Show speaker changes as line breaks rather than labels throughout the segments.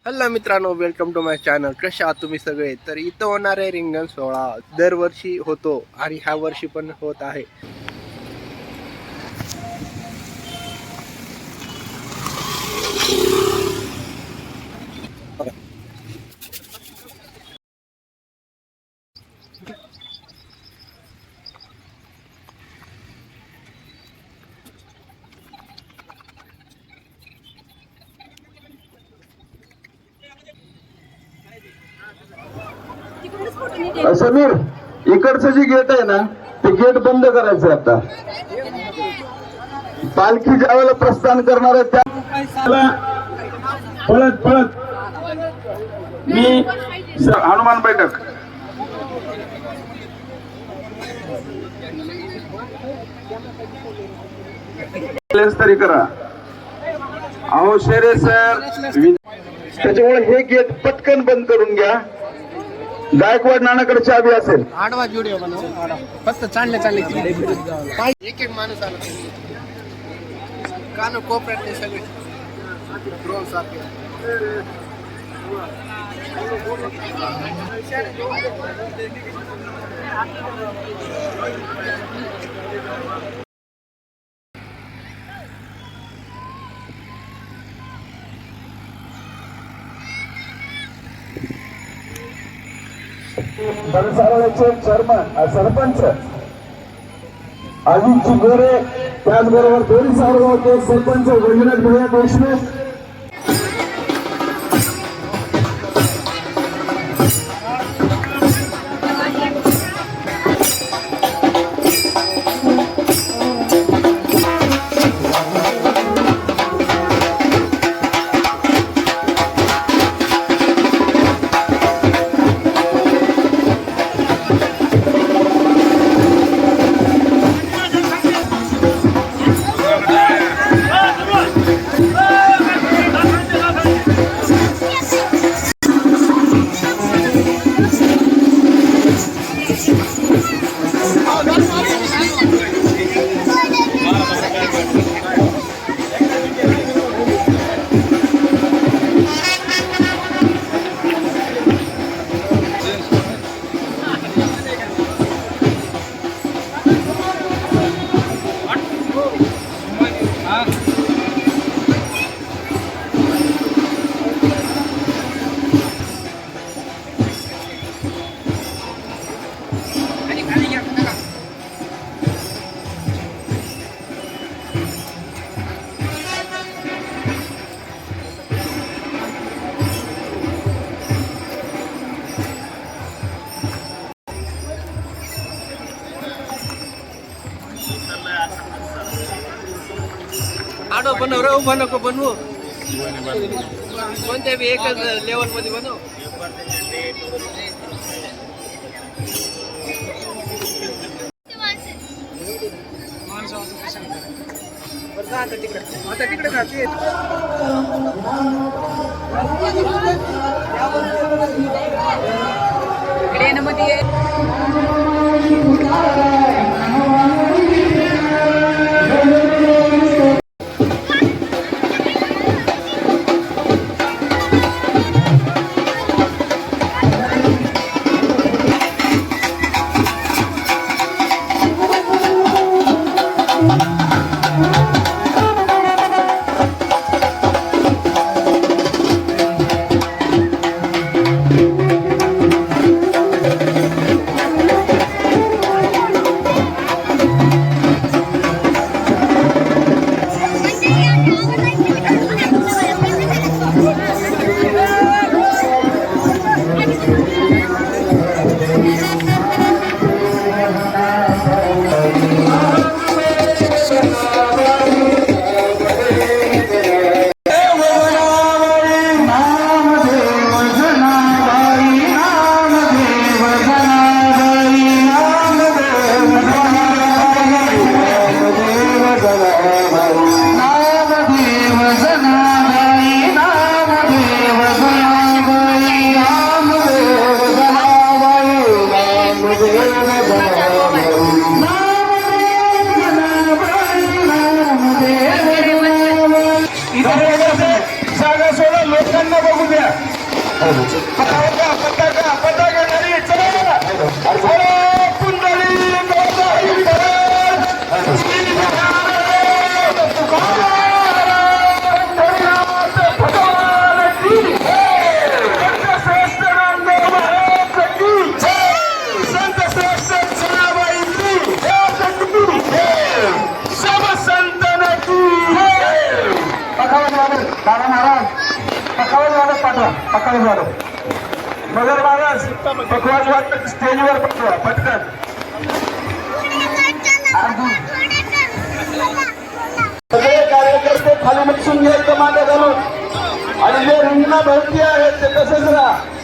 Hello मित्रांनो, welcome to my channel. कशा आहात तुम्ही सगळे? तर इथं होणार आहे रिंगण सोहळा. दरवर्षी होतो आणि ह्या वर्षी पण होत आहे.
समीर, इकडचं जे गेट आहे ना, ते गेट बंद करायचं आता. पालखी ज्या वेळेला प्रस्थान करणार आहे त्या पळत पळत मी हनुमान बैठक तरी करा. अहो शेरे सर, त्याच्यामुळे हे गेट पटकन बंद करून घ्या. गायकवाड नानाकडे चाबी असेल.
आडवा व्हिडिओ बनव, फक्त चालले एक एक माणूस आला कानो कोपऱ्यातले सगळे ड्रोन सारखे.
बनसावळ्याचे चेअरमन सरपंच अजितजी गोरे, त्याचबरोबर दोन्ही सावरगावचे सरपंच वैजनाथ भैया देशमुख,
आडो बनव रे, उभा नको बनवू. कोणत्या बी एकच लेवल मध्ये बनव. आता तिकडे खाते मध्ये
पताका पताका पताका घरी चला अरे कुंडली गोसाई परत श्री महाराज तुकाराम हरिनाथ भगवान की जय संत श्रेष्ठ नामदेव महाराज की जय संत श्रेष्ठ जनाबाई की जय सब संतन की जय पखावत वादक दादा महाराज पखावत वादक पाठवा पखावत वादक मगर महाराज पखवाज वाटत स्टेजवर पटवा पटकन सगळे कार्यकर्ते खाली बसून घ्यायचं मागे घालून आणि जे रिंगणा भरती आहेत ते तसेच राहा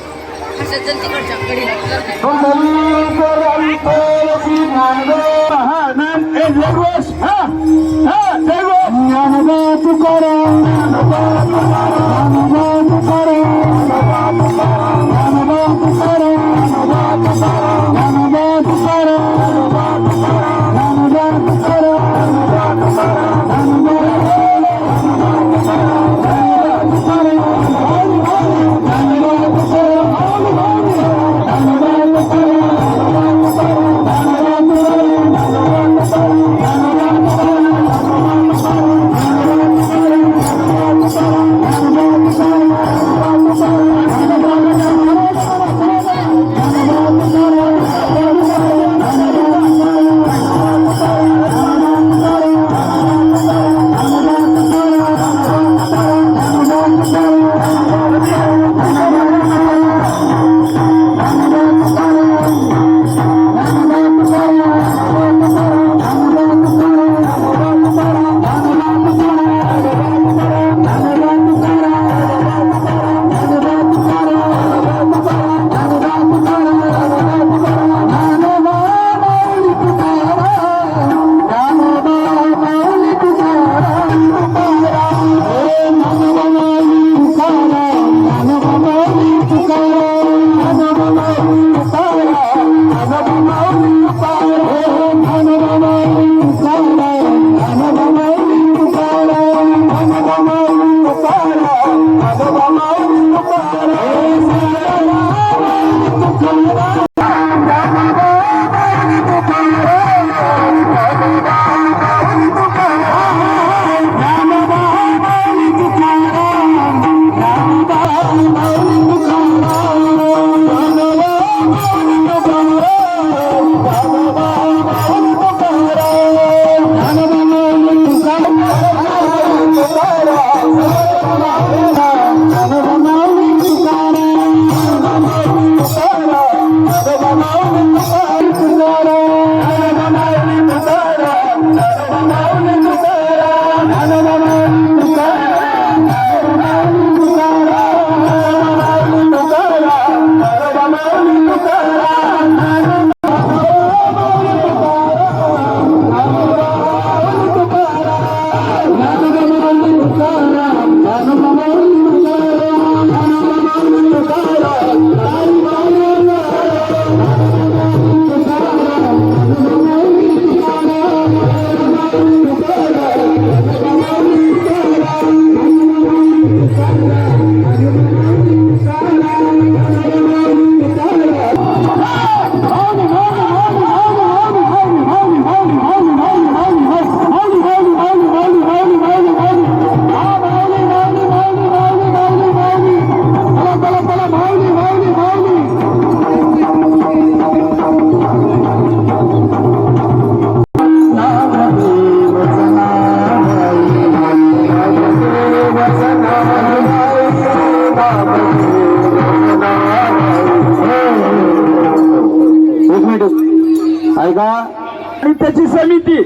ऐका आणि त्याची समिती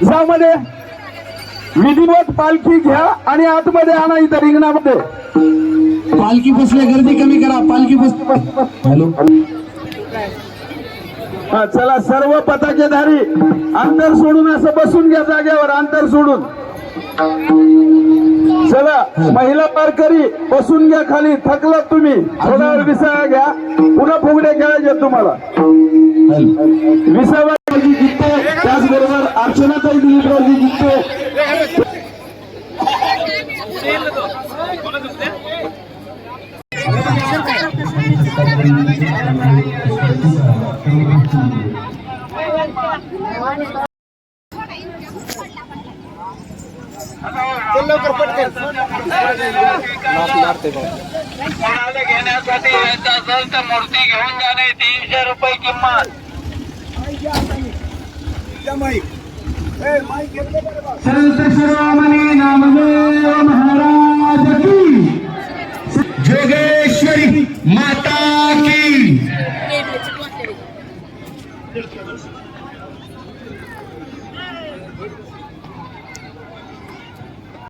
ज्यामध्ये विधिवत पालखी घ्या आणि आतमध्ये आणा इथं रिंगणामध्ये
पालखी बसल्या गर्दी कमी करा पालखी बस हॅलो
हा चला सर्व पताकेधारी अंतर सोडून असं बसून घ्या जागेवर अंतर सोडून चला महिला वारकरी बसून घ्या खाली थकलात तुम्ही थोडा वेळ विसावा घ्या पुन्हा फुगड्या खेळायचे तुम्हाला विसावाजी जिंकते त्याचबरोबर अर्चनाताई दिलीपरावजी जिंकते
मारते बघ.
कोणाला घेण्यासाठी यायचं असेल तर मूर्ती घेऊन जाणे 300 रुपये किंमत.
संत शिरोमणी नामदेव महाराज